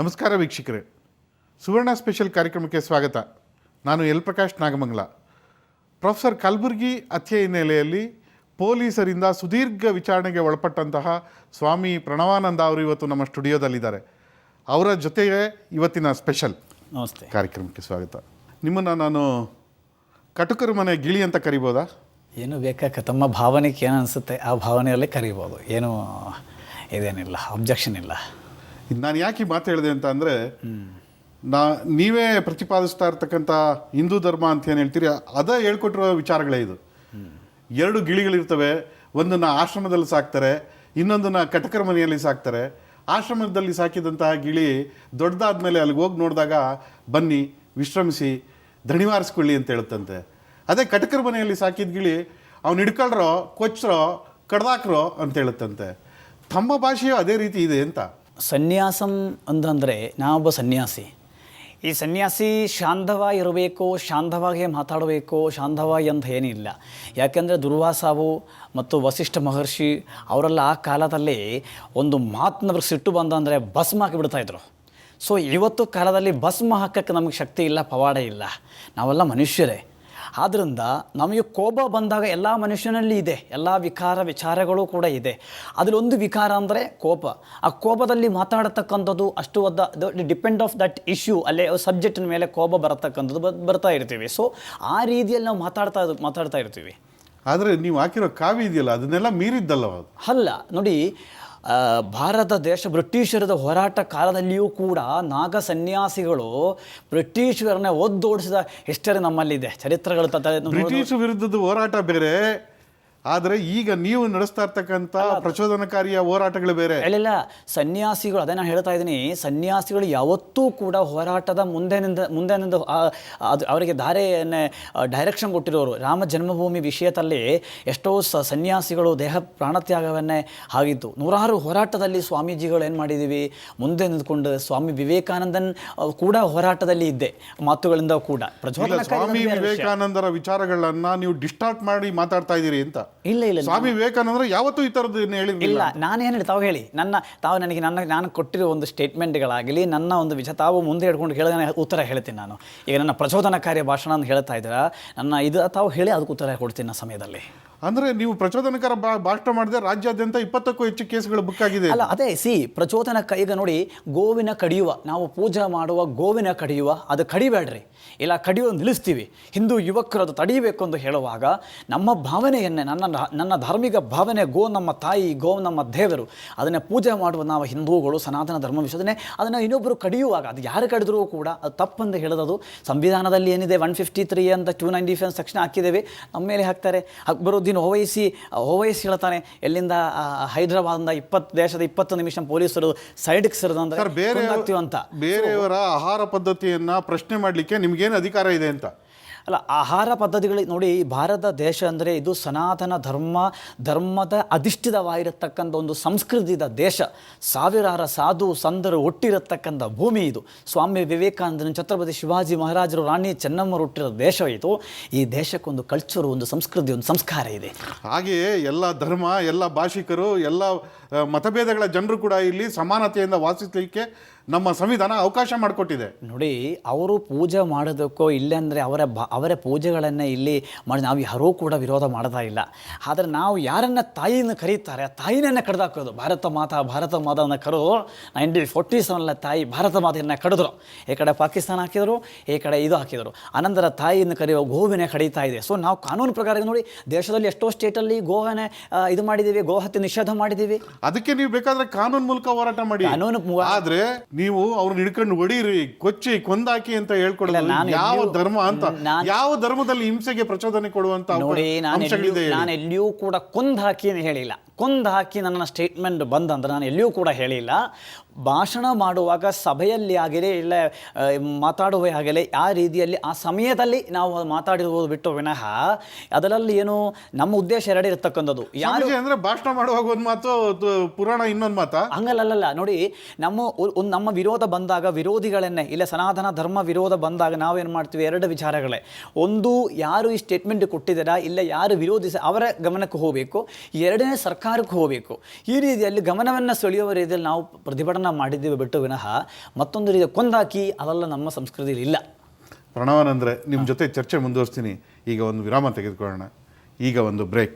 ನಮಸ್ಕಾರ ವೀಕ್ಷಕರೇ, ಸುವರ್ಣ ಸ್ಪೆಷಲ್ ಕಾರ್ಯಕ್ರಮಕ್ಕೆ ಸ್ವಾಗತ. ನಾನು ಎಲ್ ಪ್ರಕಾಶ್ ನಾಗಮಂಗಲ. ಪ್ರೊಫೆಸರ್ ಕಲಬುರ್ಗಿ ಹತ್ಯೆ ಹಿನ್ನೆಲೆಯಲ್ಲಿ ಪೊಲೀಸರಿಂದ ಸುದೀರ್ಘ ವಿಚಾರಣೆಗೆ ಒಳಪಟ್ಟಂತಹ ಸ್ವಾಮಿ ಪ್ರಣವಾನಂದ ಅವರು ಇವತ್ತು ನಮ್ಮ ಸ್ಟುಡಿಯೋದಲ್ಲಿದ್ದಾರೆ. ಅವರ ಜೊತೆಗೆ ಇವತ್ತಿನ ಸ್ಪೆಷಲ್ ನಮಸ್ತೆ ಕಾರ್ಯಕ್ರಮಕ್ಕೆ ಸ್ವಾಗತ. ನಿಮ್ಮನ್ನು ನಾನು ಕಟುಕರ ಮನೆ ಗಿಳಿ ಅಂತ ಕರಿಬೋದಾ? ಏನು ಬೇಕಾಕ ತಮ್ಮ ಭಾವನೆಗೆ ಏನು ಅನಿಸುತ್ತೆ ಆ ಭಾವನೆಯಲ್ಲೇ ಕರಿಬೋದು, ಏನು ಇದೇನಿಲ್ಲ, ಅಬ್ಜೆಕ್ಷನ್ ಇಲ್ಲ. ನಾನು ಯಾಕೆ ಈ ಮಾತು ಹೇಳಿದೆ ಅಂತ ಅಂದರೆ, ನೀವೇ ಪ್ರತಿಪಾದಿಸ್ತಾ ಇರ್ತಕ್ಕಂಥ ಹಿಂದೂ ಧರ್ಮ ಅಂತ ಏನು ಹೇಳ್ತೀರಿ, ಅದೇ ಹೇಳ್ಕೊಟ್ಟಿರೋ ವಿಚಾರಗಳೇ ಇದು. ಎರಡು ಗಿಳಿಗಳಿರ್ತವೆ, ಒಂದನ್ನು ಆಶ್ರಮದಲ್ಲಿ ಸಾಕ್ತಾರೆ, ಇನ್ನೊಂದನ್ನು ಕಟಕರ ಮನೆಯಲ್ಲಿ ಸಾಕ್ತಾರೆ. ಆಶ್ರಮದಲ್ಲಿ ಸಾಕಿದಂತಹ ಗಿಳಿ ದೊಡ್ಡದಾದ್ಮೇಲೆ ಅಲ್ಲಿಗೆ ಹೋಗಿ ನೋಡಿದಾಗ ಬನ್ನಿ ವಿಶ್ರಮಿಸಿ ದಣಿವಾರಿಸ್ಕೊಳ್ಳಿ ಅಂತ ಹೇಳುತ್ತಂತೆ. ಅದೇ ಕಟಕರ ಮನೆಯಲ್ಲಿ ಸಾಕಿದ ಗಿಳಿ ಅವ್ನು ಹಿಡ್ಕೊಳ್ರೋ ಕೊಚ್ಚರೋ ಕಡ್ದಾಕ್ರೋ ಅಂತ ಹೇಳುತ್ತಂತೆ. ತಮ್ಮ ಭಾಷೆಯು ಅದೇ ರೀತಿ ಇದೆ ಅಂತ. ಸನ್ಯಾಸಂ ಅಂತಂದರೆ ನಾವೊಬ್ಬ ಸನ್ಯಾಸಿ. ಈ ಸನ್ಯಾಸಿ ಶಾಂತವಾಗಿ ಇರಬೇಕು, ಶಾಂತವಾಗಿ ಮಾತಾಡಬೇಕು, ಶಾಂತವಾಗಿ ಅಂತ ಏನಿಲ್ಲ. ಯಾಕೆಂದರೆ ದುರ್ವಾಸಾವು ಮತ್ತು ವಸಿಷ್ಠ ಮಹರ್ಷಿ ಅವರೆಲ್ಲ ಆ ಕಾಲದಲ್ಲಿ ಒಂದು ಮಾತನ್ನ ಸಿಟ್ಟು ಬಂದಂದರೆ ಭಸ್ಮ ಹಾಕಿಬಿಡ್ತಾಯಿದ್ರು. ಸೊ ಇವತ್ತು ಕಾಲದಲ್ಲಿ ಭಸ್ಮ ಹಾಕೋಕ್ಕೆ ನಮಗೆ ಶಕ್ತಿ ಇಲ್ಲ, ಪವಾಡ ಇಲ್ಲ, ನಾವೆಲ್ಲ ಮನುಷ್ಯರೇ. ಆದ್ದರಿಂದ ನಮಗೆ ಕೋಪ ಬಂದಾಗ ಎಲ್ಲ ಮನುಷ್ಯನಲ್ಲಿ ಇದೆ, ಎಲ್ಲ ವಿಚಾರಗಳು ಕೂಡ ಇದೆ. ಅದರಲ್ಲೊಂದು ವಿಕಾರ ಅಂದರೆ ಕೋಪ. ಆ ಕೋಪದಲ್ಲಿ ಮಾತಾಡತಕ್ಕಂಥದ್ದು ಅಷ್ಟು ಡಿಪೆಂಡ್ ಆಫ್ ದಟ್ ಇಶ್ಯೂ, ಅಲ್ಲೇ ಸಬ್ಜೆಕ್ಟಿನ ಮೇಲೆ ಕೋಪ ಬರತಕ್ಕಂಥದ್ದು ಬರ್ತಾ ಇರ್ತೀವಿ. ಸೊ ಆ ರೀತಿಯಲ್ಲಿ ನಾವು ಮಾತಾಡ್ತಾ ಇರ್ತೀವಿ. ಆದರೆ ನೀವು ಹಾಕಿರೋ ಕಾವ್ಯ ಇದೆಯಲ್ಲ, ಅದನ್ನೆಲ್ಲ ಮೀರಿದ್ದಲ್ಲ ಅದು. ಅಲ್ಲ ನೋಡಿ, ಭಾರತ ದೇಶ ಬ್ರಿಟಿಷರದ ಹೋರಾಟ ಕಾಲದಲ್ಲಿಯೂ ಕೂಡ ನಾಗ ಸನ್ಯಾಸಿಗಳು ಬ್ರಿಟಿಷರನ್ನೇ ಒದ್ದೋಡಿಸಿದ ಹಿಸ್ಟರಿ ನಮ್ಮಲ್ಲಿದೆ, ಚರಿತ್ರೆಗಳು. ಬ್ರಿಟಿಷ್ ವಿರುದ್ಧದ ಹೋರಾಟ ಬೇರೆ, ಆದರೆ ಈಗ ನೀವು ನಡೆಸ್ತಾ ಇರ್ತಕ್ಕಂಥ ಪ್ರಚೋದನಕಾರಿಯ ಹೋರಾಟಗಳು ಬೇರೆ. ಇಲ್ಲ, ಸನ್ಯಾಸಿಗಳು, ಅದೇ ನಾನು ಹೇಳ್ತಾ ಇದ್ದೀನಿ, ಸನ್ಯಾಸಿಗಳು ಯಾವತ್ತೂ ಕೂಡ ಹೋರಾಟದ ಮುಂದೆನಿಂದ ಅವರಿಗೆ ಡೈರೆಕ್ಷನ್ ಕೊಟ್ಟಿರೋರು. ರಾಮ ಜನ್ಮಭೂಮಿ ವಿಷಯದಲ್ಲಿ ಎಷ್ಟೋ ಸನ್ಯಾಸಿಗಳು ದೇಹ ಪ್ರಾಣತ್ಯಾಗವನ್ನೇ ಆಗಿತ್ತು. ನೂರಾರು ಹೋರಾಟದಲ್ಲಿ ಸ್ವಾಮೀಜಿಗಳು ಏನು ಮಾಡಿದ್ದೀವಿ, ಮುಂದೆ ನಿಂತ್ಕೊಂಡು ಸ್ವಾಮಿ ವಿವೇಕಾನಂದನ್ ಕೂಡ ಹೋರಾಟದಲ್ಲಿ ಇದ್ದೆ, ಮಾತುಗಳಿಂದ ಕೂಡ ಸ್ವಾಮಿ ವಿವೇಕಾನಂದರ ವಿಚಾರಗಳನ್ನ ನೀವು ಡಿಸ್ಟಾರ್ಟ್ ಮಾಡಿ ಮಾತಾಡ್ತಾ ಇದ್ದೀರಿ ಅಂತ. ಇಲ್ಲ, ಸ್ವಾಮಿ ವಿವೇಕಾನಂದ್ರ ಯಾವತ್ತೂ ಈ ಥರದ್ದು ಇಲ್ಲ. ನಾನೇನು ಹೇಳಿ, ತಾವು ಹೇಳಿ, ನಾನು ಕೊಟ್ಟಿರೋ ಒಂದು ಸ್ಟೇಟ್ಮೆಂಟ್ಗಳಾಗಲಿ, ನನ್ನ ಒಂದು ತಾವು ಮುಂದೆ ಹಿಡ್ಕೊಂಡು ಹೇಳಿದ ಉತ್ತರ ಹೇಳ್ತೀನಿ. ನಾನು ಈಗ ನನ್ನ ಪ್ರಚೋದನಕಾರಿ ಭಾಷಣ ಅಂತ ಹೇಳ್ತಾ ಇದ್ದೀರಾ, ತಾವು ಹೇಳಿ ಅದಕ್ಕೆ ಉತ್ತರ ಕೊಡ್ತೀನಿ ಆ ಸಮಯದಲ್ಲಿ. ಅಂದರೆ ನೀವು ಪ್ರಚೋದನಕಾರ ಭಾಷಣ ಮಾಡಿದ್ರೆ ರಾಜ್ಯಾದ್ಯಂತ 20ಕ್ಕೂ ಹೆಚ್ಚು ಕೇಸ್ಗಳು ಬುಕ್ ಆಗಿದೆ. ಅಲ್ಲ, ಅದೇ ಈಗ ನೋಡಿ, ಗೋವಿನ ಕಡಿಯುವ, ನಾವು ಪೂಜೆ ಮಾಡುವ ಗೋವಿನ ಕಡಿಯುವ, ಅದು ಕಡಿಬೇಡ್ರಿ, ಇಲ್ಲ ಕಡಿಯೋ ನಿಲ್ಲಿಸ್ತೀವಿ, ಹಿಂದೂ ಯುವಕರು ಅದು ತಡೆಯಬೇಕು ಅಂತ ಹೇಳುವಾಗ ನಮ್ಮ ಭಾವನೆಯನ್ನೇ, ನನ್ನ ಧಾರ್ಮಿಕ ಭಾವನೆ, ಗೋ ನಮ್ಮ ತಾಯಿ, ಗೋ ನಮ್ಮ ದೇವರು, ಅದನ್ನೇ ಪೂಜೆ ಮಾಡುವ ನಾವು ಹಿಂದೂಗಳು, ಸನಾತನ ಧರ್ಮ ವಿಷಯದನ್ನೇ ಅದನ್ನು ಇನ್ನೊಬ್ಬರು ಕಡಿಯುವಾಗ ಅದು ಯಾರು ಕಡಿದ್ರೂ ಕೂಡ ಅದು ತಪ್ಪಂದು ಹೇಳೋದು. ಸಂವಿಧಾನದಲ್ಲಿ ಏನಿದೆ 153 ಅಂತ 295 ಸೆಕ್ಷನ್ ಹಾಕಿದ್ದೇವೆ, ನಮ್ಮ ಮೇಲೆ ಹಾಕ್ತಾರೆ. ಅಕ್ಬರುದ್ದೀನ್ ಓವೈಸಿ ಹೇಳ್ತಾನೆ, ಎಲ್ಲಿಂದ ಹೈದರಾಬಾದಿಂದ 20 ನಿಮಿಷ ಪೊಲೀಸರು ಸೈಡ್ಗೆ ಸರಿದಂತ ಅಂತ. ಬೇರೆಯವರ ಆಹಾರ ಪದ್ಧತಿಯನ್ನ ಪ್ರಶ್ನೆ ಮಾಡಲಿಕ್ಕೆ ನಿಮ್ಗೇನು ಅಧಿಕಾರ ಇದೆ ಅಂತ. ಅಲ್ಲ, ಆಹಾರ ಪದ್ಧತಿಗಳು ನೋಡಿ, ಭಾರತ ದೇಶ ಅಂದರೆ ಇದು ಸನಾತನ ಧರ್ಮದ ಅಧಿಷ್ಠಿತವಾಗಿರತಕ್ಕಂಥ ಒಂದು ಸಂಸ್ಕೃತಿದ ದೇಶ. ಸಾವಿರಾರು ಸಾಧು ಸಂದರು ಹುಟ್ಟಿರತಕ್ಕಂಥ ಭೂಮಿ ಇದು. ಸ್ವಾಮಿ ವಿವೇಕಾನಂದನ, ಛತ್ರಪತಿ ಶಿವಾಜಿ ಮಹಾರಾಜರು, ರಾಣಿ ಚೆನ್ನಮ್ಮರು ಹುಟ್ಟಿರೋ ದೇಶ ಇದು. ಈ ದೇಶಕ್ಕೊಂದು ಕಲ್ಚರು, ಒಂದು ಸಂಸ್ಕೃತಿ, ಒಂದು ಸಂಸ್ಕಾರ ಇದೆ. ಹಾಗೆಯೇ ಎಲ್ಲ ಧರ್ಮ, ಎಲ್ಲ ಭಾಷಿಕರು, ಎಲ್ಲ ಮತಭೇದಗಳ ಜನರು ಕೂಡ ಇಲ್ಲಿ ಸಮಾನತೆಯಿಂದ ವಾಸಿಸಲಿಕ್ಕೆ ನಮ್ಮ ಸಂವಿಧಾನ ಅವಕಾಶ ಮಾಡಿಕೊಟ್ಟಿದೆ. ನೋಡಿ, ಅವರು ಪೂಜೆ ಮಾಡೋದಕ್ಕೋ ಇಲ್ಲಾಂದರೆ ಅವರ ಪೂಜೆಗಳನ್ನೇ ಇಲ್ಲಿ ಮಾಡಿ ನಾವು ಯಾರೂ ಕೂಡ ವಿರೋಧ ಮಾಡ್ತಾ ಇಲ್ಲ. ಆದರೆ ನಾವು ಯಾರನ್ನ ತಾಯಿನ ಕರೀತಾರೆ, ಆ ತಾಯಿನನ್ನೇ ಕಡ್ದಾಕೋದು. ಭಾರತ ಮಾತನ್ನು ಕರೆದು 1947 ತಾಯಿ ಭಾರತ ಮಾತೆಯನ್ನು ಕಡಿದ್ರು. ಈ ಕಡೆ ಪಾಕಿಸ್ತಾನ ಹಾಕಿದರು, ಈ ಕಡೆ ಇದು ಹಾಕಿದರು. ಅನಂತರ ತಾಯಿಯನ್ನು ಕರೆಯುವ ಗೋವಿನ ಕಡಿತಾ ಇದೆ. ಸೊ ನಾವು ಕಾನೂನು ಪ್ರಕಾರ ನೋಡಿ, ದೇಶದಲ್ಲಿ ಎಷ್ಟೋ ಸ್ಟೇಟಲ್ಲಿ ಗೋವನ್ನೇ ಇದು ಮಾಡಿದ್ದೀವಿ, ಗೋಹತ್ಯೆ ನಿಷೇಧ ಮಾಡಿದ್ದೀವಿ. ಅದಕ್ಕೆ ನೀವು ಬೇಕಾದ್ರೆ ಕಾನೂನು ಮೂಲಕ ಹೋರಾಟ ಮಾಡಿ. ಆದ್ರೆ ನೀವು ಅವ್ರನ್ನ ಹಿಡ್ಕೊಂಡು ಹೊಡೀರಿ, ಕೊಚ್ಚಿ ಕೊಂದಾಕಿ ಅಂತ ಹೇಳ್ಕೊಡೋದು ಯಾವ ಧರ್ಮ ಅಂತ? ಯಾವ ಧರ್ಮದಲ್ಲಿ ಹಿಂಸೆಗೆ ಪ್ರಚೋದನೆ ಕೊಡುವಂತ ನೋಡಿ, ನಾನು ಎಲ್ಲಿಯೂ ಕೂಡ ಕೊಂದಾಕಿ ಹೇಳಿಲ್ಲ. ಕೊಂದಾಕಿ ನನ್ನ ಸ್ಟೇಟ್ಮೆಂಟ್ ಬಂದಂದ್ರೆ ನಾನು ಎಲ್ಲಿಯೂ ಕೂಡ ಹೇಳಿಲ್ಲ. ಭಾಷಣ ಮಾಡುವಾಗ ಸಭೆಯಲ್ಲಿ ಆಗಲಿ, ಇಲ್ಲ ಮಾತಾಡುವ ಆಗಲಿ, ಆ ರೀತಿಯಲ್ಲಿ ಆ ಸಮಯದಲ್ಲಿ ನಾವು ಮಾತಾಡಿರುವುದು ಬಿಟ್ಟು ವಿನಃ ಅದರಲ್ಲಿ ಏನು ನಮ್ಮ ಉದ್ದೇಶ ಎರಡೇ ಇರತಕ್ಕಂಥದ್ದು. ಯಾರು ಅಂದ್ರೆ ಭಾಷಣ ಮಾಡುವಾಗ ಒಂದು ಮಾತು, ಪುರಾಣ ಇನ್ನೊಂದು ಮಾತಾ? ಹಂಗಲ್ಲ ನೋಡಿ, ನಮ್ಮ ವಿರೋಧ ಬಂದಾಗ ವಿರೋಧಿಗಳನ್ನೇ, ಇಲ್ಲ ಸನಾತನ ಧರ್ಮ ವಿರೋಧ ಬಂದಾಗ ನಾವೇನು ಮಾಡ್ತೀವಿ, ಎರಡು ವಿಚಾರಗಳೇ. ಒಂದು, ಯಾರು ಈ ಸ್ಟೇಟ್ಮೆಂಟ್ ಕೊಟ್ಟಿದ್ದಾರಾ, ಇಲ್ಲ ಯಾರು ವಿರೋಧಿಸ ಅವರ ಗಮನಕ್ಕೆ ಹೋಗಬೇಕು. ಎರಡನೇ, ಸರ್ಕಾರ ಸರ್ಕಾರಕ್ಕೆ ಹೋಗಬೇಕು. ಈ ರೀತಿಯಲ್ಲಿ ಗಮನವನ್ನು ಸೆಳೆಯುವ ರೀತಿಯಲ್ಲಿ ನಾವು ಪ್ರತಿಭಟನೆ ಮಾಡಿದ್ದೀವಿ ಬಿಟ್ಟು ವಿನಃ ಮತ್ತೊಂದು ರೀತಿಯ ಕೊಂದಾಕಿ ಅದೆಲ್ಲ ನಮ್ಮ ಸಂಸ್ಕೃತಿಯಲ್ಲಿ ಇಲ್ಲ. ಪ್ರಣವಾನಂದ್ರೆ ನಿಮ್ಮ ಜೊತೆ ಚರ್ಚೆ ಮುಂದುವರಿಸ್ತೀನಿ. ಈಗ ಒಂದು ವಿರಾಮ ತೆಗೆದುಕೊಳ್ಳೋಣ. ಈಗ ಒಂದು ಬ್ರೇಕ್.